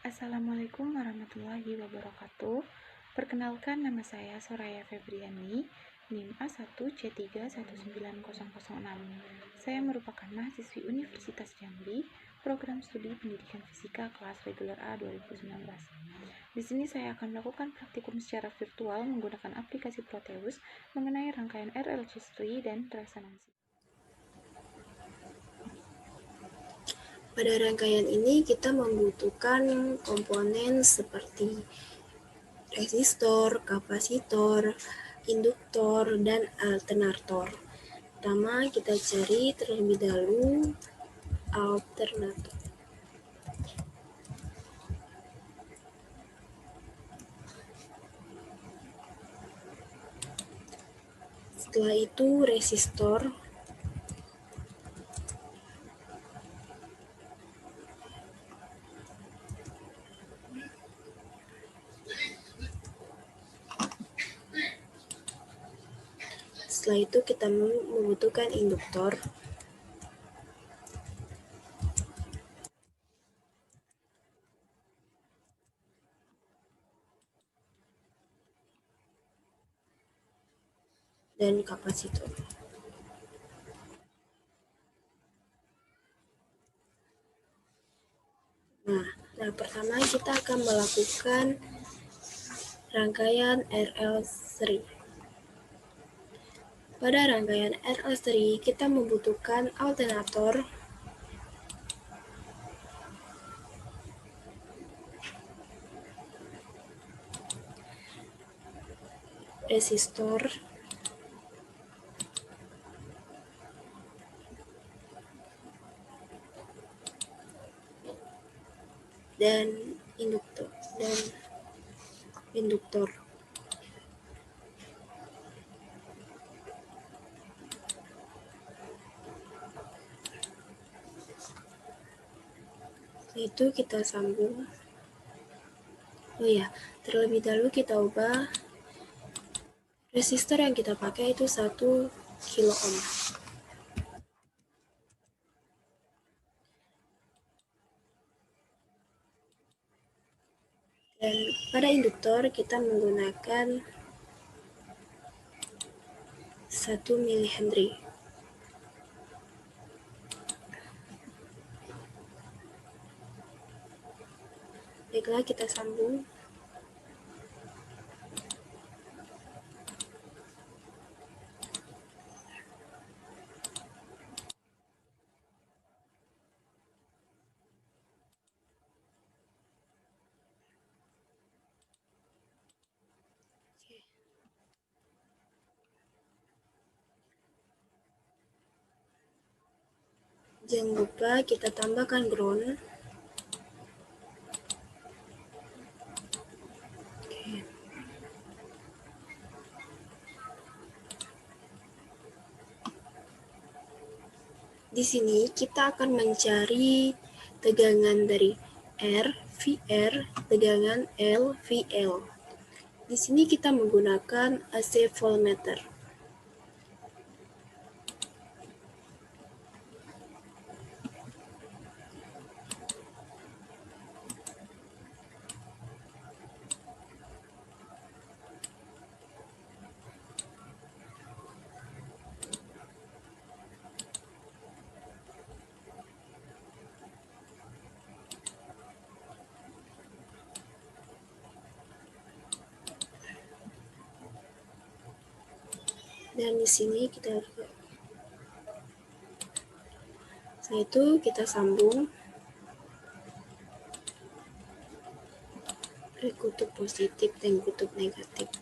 Assalamualaikum warahmatullahi wabarakatuh. Perkenalkan, nama saya Soraya Febriani, NIM A1C3190006. Saya merupakan mahasiswi Universitas Jambi, Program Studi Pendidikan Fisika kelas reguler A 2019. Di sini saya akan melakukan praktikum secara virtual menggunakan aplikasi Proteus mengenai rangkaian RL-Chemistry dan resonansi. Pada rangkaian ini kita membutuhkan komponen seperti resistor, kapasitor, induktor, dan alternator. Pertama, kita cari terlebih dahulu alternator. Setelah itu resistor. Setelah itu kita membutuhkan induktor. Dan kapasitor. Nah, pertama kita akan melakukan rangkaian RL seri. Pada rangkaian RL seri, kita membutuhkan alternator, resistor, dan induktor. Itu kita sambung. Terlebih dahulu kita ubah resistor yang kita pakai itu 1 kilo ohm. Dan pada induktor kita menggunakan 1 milihenry. Baiklah, kita sambung. Jangan lupa kita tambahkan ground. Di sini kita akan mencari tegangan dari R, VR, tegangan L, VL. Di sini kita menggunakan AC voltmeter. Dan di sini setelah itu kita sambung ke kutub positif dan kutub negatif.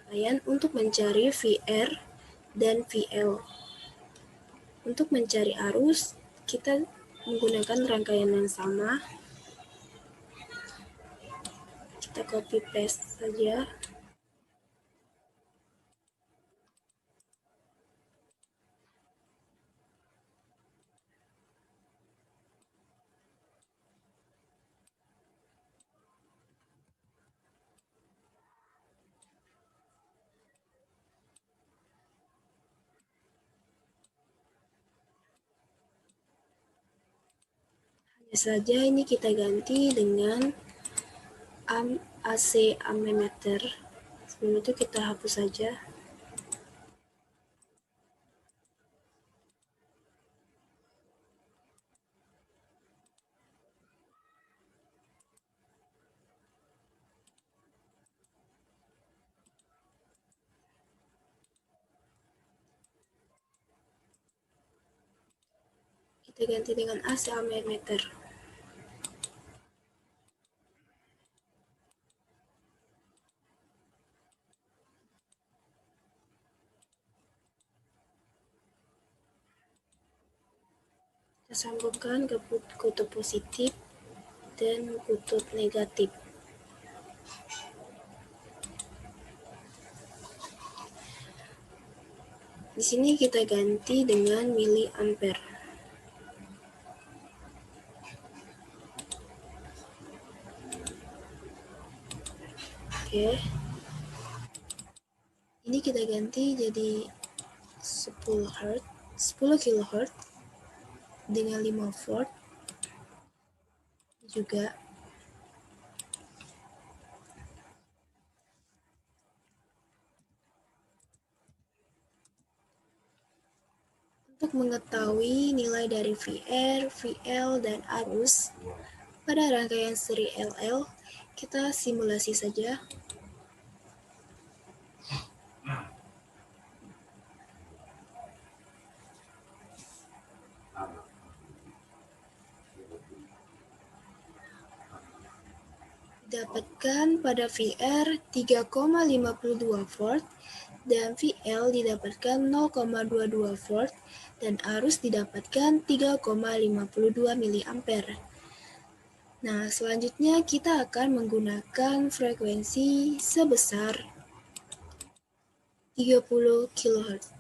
Kemudian untuk mencari VR dan VL. Untuk mencari arus, kita menggunakan rangkaian yang sama. Kita copy paste saja. Hanya saja ini kita ganti dengan AC ammeter. Sebelum itu kita hapus saja. Kita ganti dengan AC ammeter. Kita sambungkan ke kutub positif dan kutub negatif. Di sini kita ganti dengan miliampere. Oke. Ini kita ganti jadi 10 Hz, 10 kHz dengan 5 volt juga. Untuk mengetahui nilai dari VR, VL, dan arus pada rangkaian seri LL, kita simulasi saja. Didapatkan pada VR 3,52 volt dan VL didapatkan 0,22 volt dan arus didapatkan 3,52 miliampere. Nah, selanjutnya kita akan menggunakan frekuensi sebesar 30 kHz.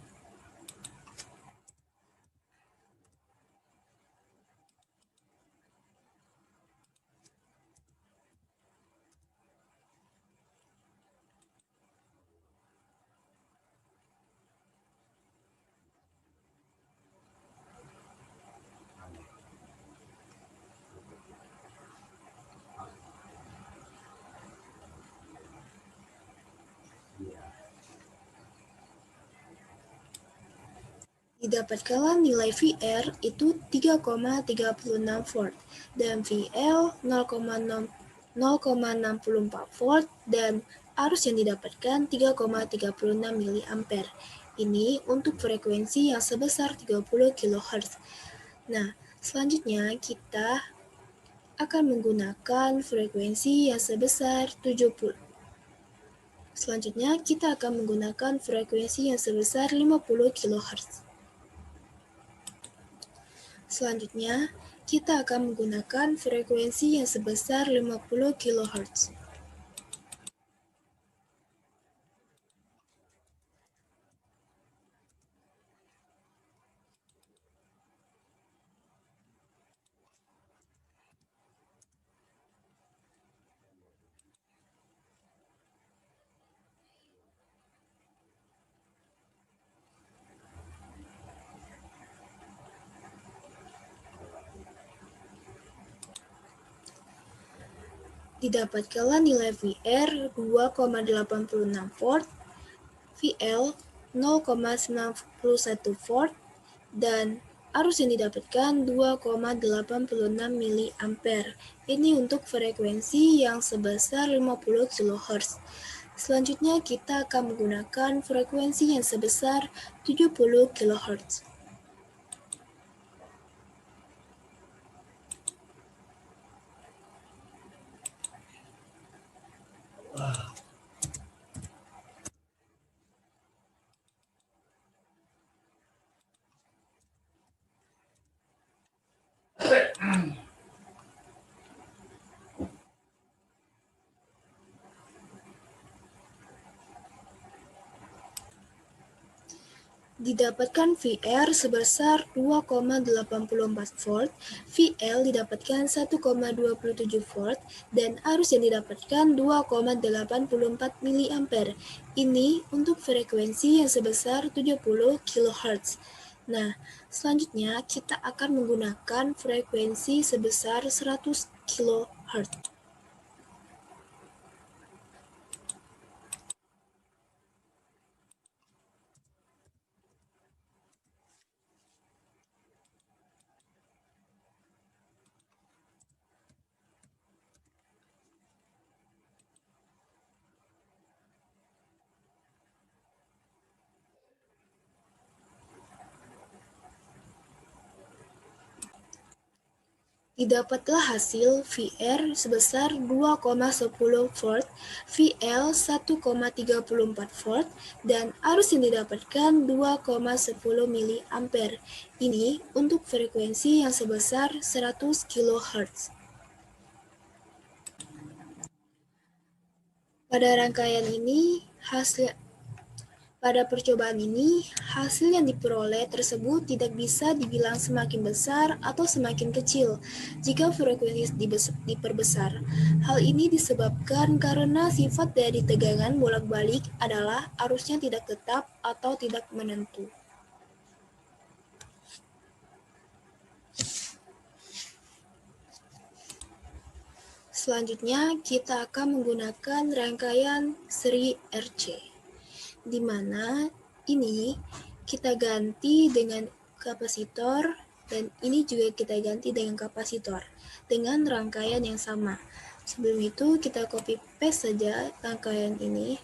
Didapatkanlah nilai VR itu 3,36 volt dan VL 0,64 volt dan arus yang didapatkan 3,36 miliampere. Ini untuk frekuensi yang sebesar 30 kHz. Nah, selanjutnya kita akan menggunakan frekuensi yang sebesar 70. Selanjutnya kita akan menggunakan frekuensi yang sebesar 50 kHz. Selanjutnya, kita akan menggunakan frekuensi yang sebesar 50 kHz. Didapatkanlah nilai VR 2,86 volt, VL 0,91 volt, dan arus yang didapatkan 2,86 miliampere. Ini untuk frekuensi yang sebesar 50 kHz. Selanjutnya kita akan menggunakan frekuensi yang sebesar 70 kHz. Didapatkan VR sebesar 2,84 volt, VL didapatkan 1,27 volt, dan arus yang didapatkan 2,84 miliampere. Ini untuk frekuensi yang sebesar 70 kHz. Nah, selanjutnya kita akan menggunakan frekuensi sebesar 100 kHz. Didapatlah hasil VR sebesar 2,10 volt, VL 1,34 volt, dan arus yang didapatkan 2,10 mA. Ini untuk frekuensi yang sebesar 100 kHz. Pada rangkaian ini, pada percobaan ini, hasil yang diperoleh tersebut tidak bisa dibilang semakin besar atau semakin kecil jika frekuensi diperbesar. Hal ini disebabkan karena sifat dari tegangan bolak-balik adalah arusnya tidak tetap atau tidak menentu. Selanjutnya, kita akan menggunakan rangkaian seri RC, di mana ini kita ganti dengan kapasitor dan ini juga kita ganti dengan kapasitor dengan rangkaian yang sama. Sebelum itu kita copy paste saja rangkaian ini.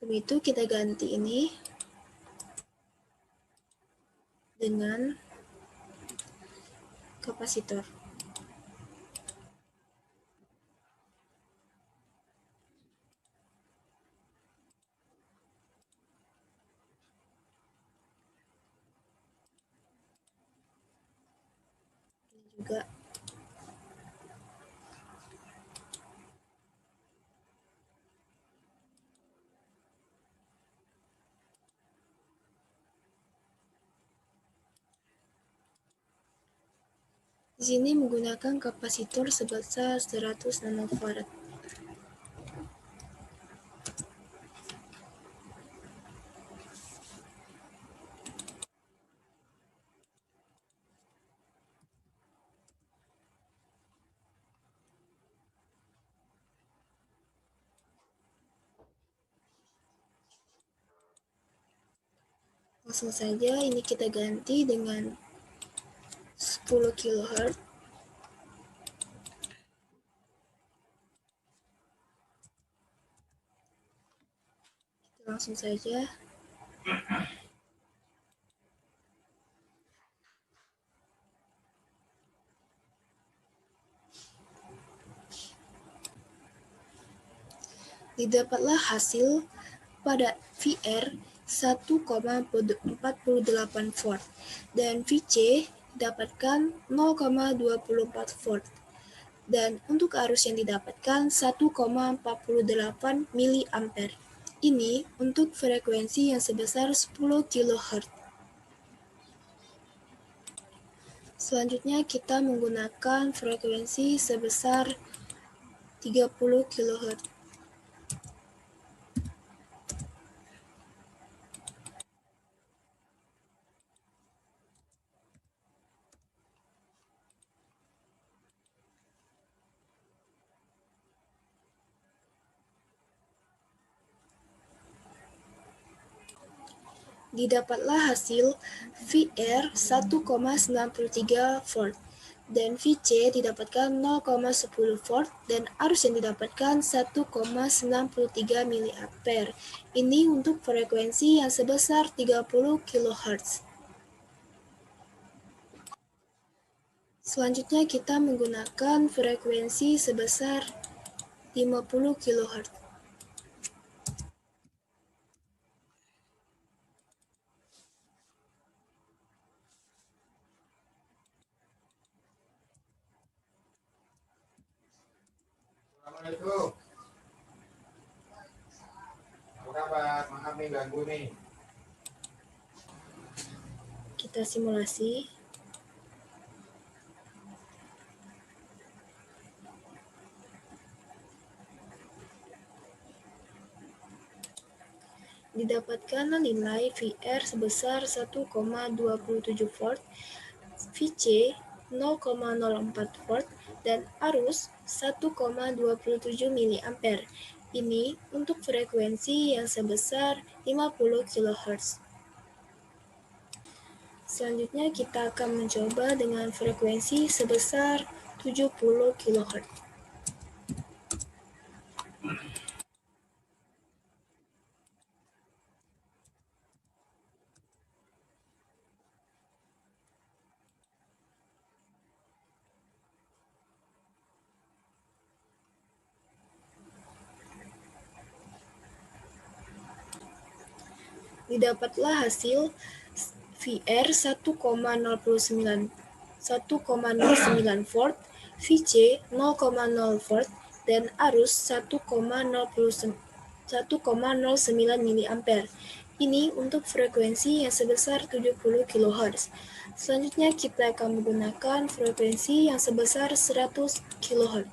Sebelum itu kita ganti ini dengan kapasitor. Ini juga di sini menggunakan kapasitor sebesar 100 nanofarad. Langsung saja ini kita ganti dengan 10 kHz. Langsung saja. Didapatlah hasil pada VR 1,48 volt dan VC didapatkan 0,24 volt. Dan untuk arus yang didapatkan 1,48 mA. Ini untuk frekuensi yang sebesar 10 kHz. Selanjutnya kita menggunakan frekuensi sebesar 30 kHz. Didapatlah hasil VR 1,93 volt dan VC didapatkan 0,10 volt dan arus yang didapatkan 1,93 mA. Ini untuk frekuensi yang sebesar 30 kHz. Selanjutnya kita menggunakan frekuensi sebesar 50 kHz. Assalamualaikum. Apa kabar? Maaf nih ganggu nih. Kita simulasi. Didapatkan nilai VR sebesar 1,27 volt, VC 0,04 volt, dan arus 1,27 mA. Ini untuk frekuensi yang sebesar 50 kHz. Selanjutnya kita akan mencoba dengan frekuensi sebesar 70 kHz. Didapatlah hasil VR 1,09 volt, VC 0,0 volt, dan arus 1,09 mA. Ini untuk frekuensi yang sebesar 70 kHz. Selanjutnya kita akan menggunakan frekuensi yang sebesar 100 kHz.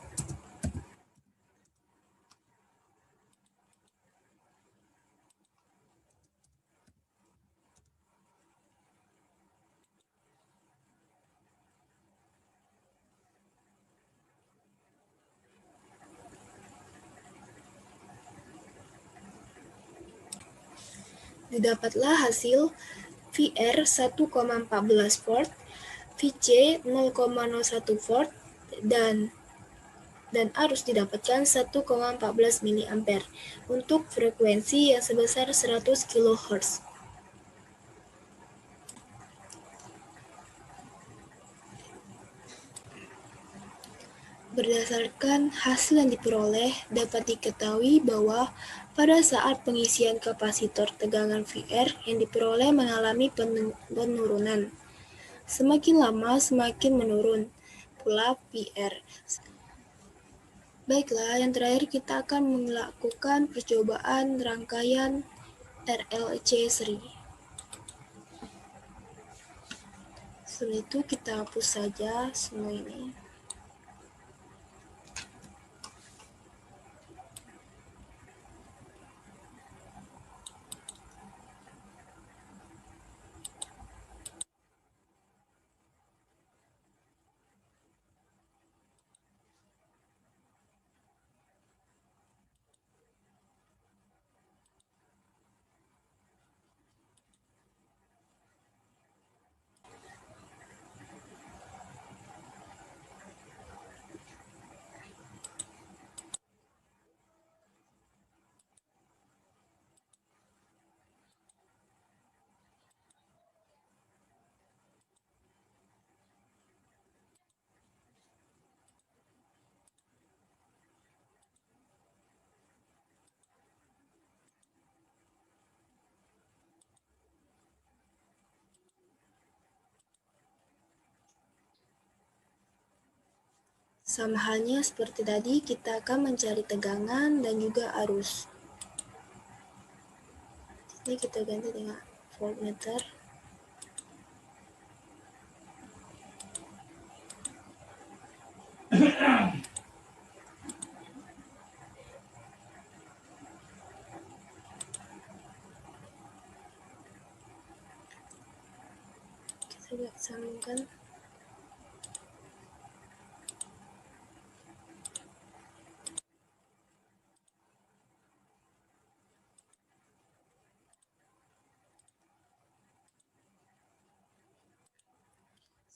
Didapatlah hasil VR 1,14 volt, VC 0,01 volt, dan arus didapatkan 1,14 mA untuk frekuensi yang sebesar 100 kHz. Berdasarkan hasil yang diperoleh, dapat diketahui bahwa pada saat pengisian kapasitor tegangan VR yang diperoleh mengalami penurunan. Semakin lama semakin menurun pula VR. Baiklah, yang terakhir kita akan melakukan percobaan rangkaian RLC seri. Setelah itu kita hapus saja semua ini. Sama halnya seperti tadi, kita akan mencari tegangan dan juga arus. Ini kita ganti dengan voltmeter. Kita sambungkan.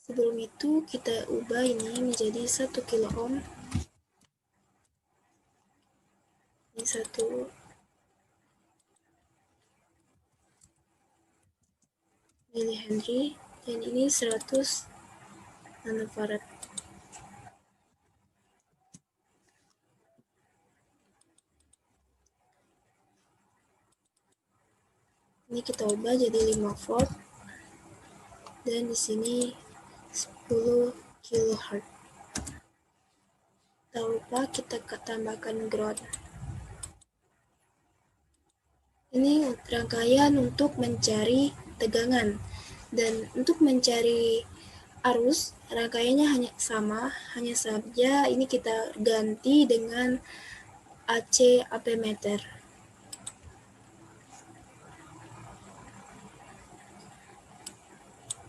Sebelum itu kita ubah ini menjadi 1 kilo ohm. Ini 1 milihenry dan ini 100 nanofarad. Ini kita ubah jadi 5 volt dan di sini 10 kilohertz. Tak lupa kita tambahkan ground. Ini rangkaian untuk mencari tegangan, dan untuk mencari arus rangkaiannya hanya saja ini kita ganti dengan AC ampemeter.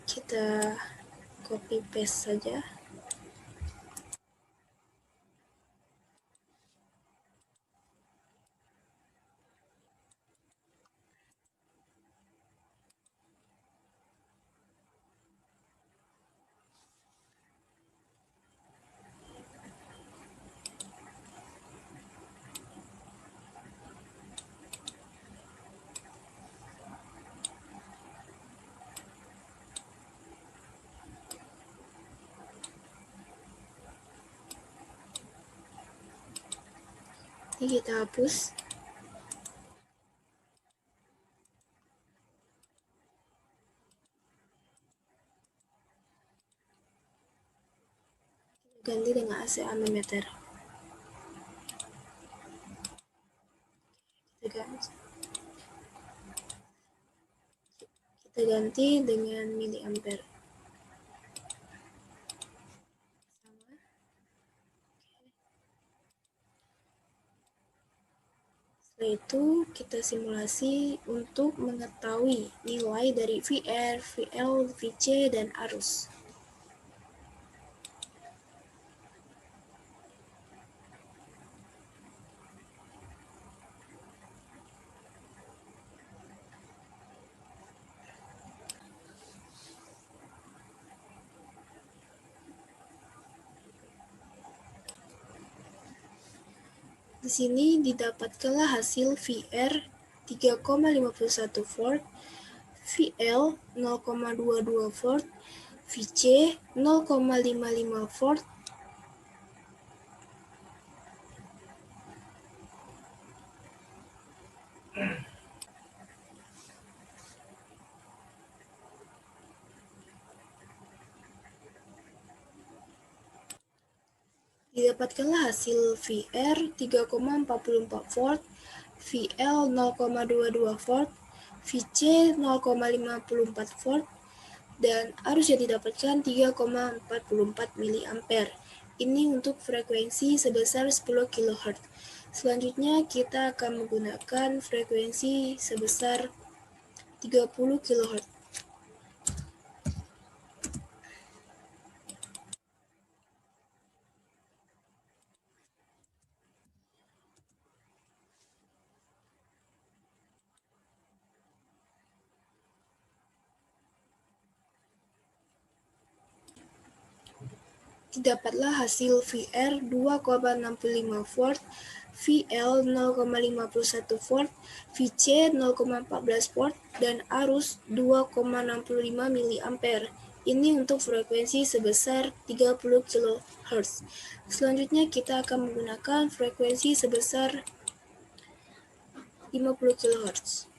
Kita copy paste saja. Ini kita hapus. Ganti dengan AC ammeter. Kita ganti dengan miliampere. Setelah itu kita simulasi untuk mengetahui nilai dari VR, VL, VC, dan arus. Di sini didapatkanlah hasil VR 3,51 volt, VL 0,22 volt, VC 0,55 volt, didapatkanlah hasil VR 3,44 volt, VL 0,22 volt, VC 0,54 volt, dan arus yang didapatkan 3,44 mA. Ini untuk frekuensi sebesar 10 kHz. Selanjutnya kita akan menggunakan frekuensi sebesar 30 kHz. Didapatlah hasil VR 2,65 volt, VL 0,51 volt, VC 0,14 volt, dan arus 2,65 mA. Ini untuk frekuensi sebesar 30 kHz. Selanjutnya kita akan menggunakan frekuensi sebesar 50 kHz.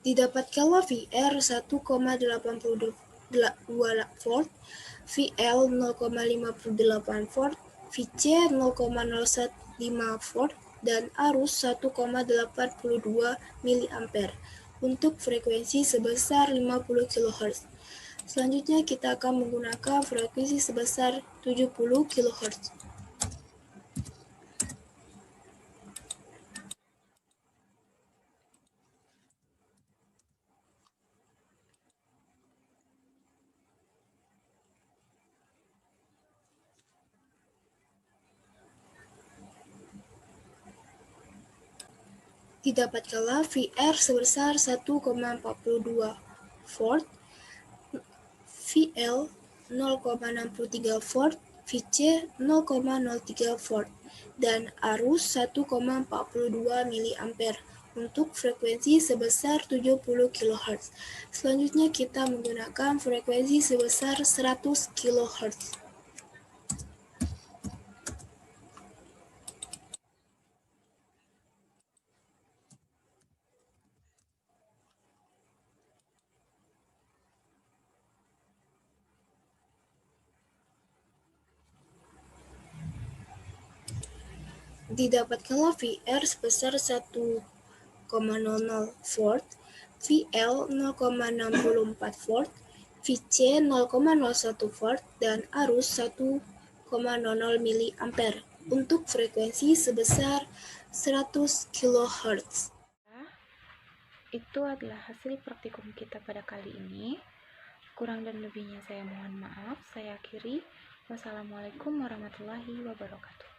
Didapatkanlah VR 1,82 volt, VL 0,58 volt, VC 0,05 volt, dan arus 1,82 mA untuk frekuensi sebesar 50 kHz. Selanjutnya kita akan menggunakan frekuensi sebesar 70 kHz. Didapat kala VR sebesar 1,42 volt, VL 0,63 volt, VC 0,03 volt, dan arus 1,42 mA untuk frekuensi sebesar 70 kHz. Selanjutnya kita menggunakan frekuensi sebesar 100 kHz. Didapat kala VR sebesar 1,00 volt, VL 0,64 volt, VC 0,01 volt, dan arus 1,00 mA untuk frekuensi sebesar 100 kHz. Itu adalah hasil praktikum kita pada kali ini. Kurang dan lebihnya saya mohon maaf. Saya akhiri. Wassalamualaikum warahmatullahi wabarakatuh.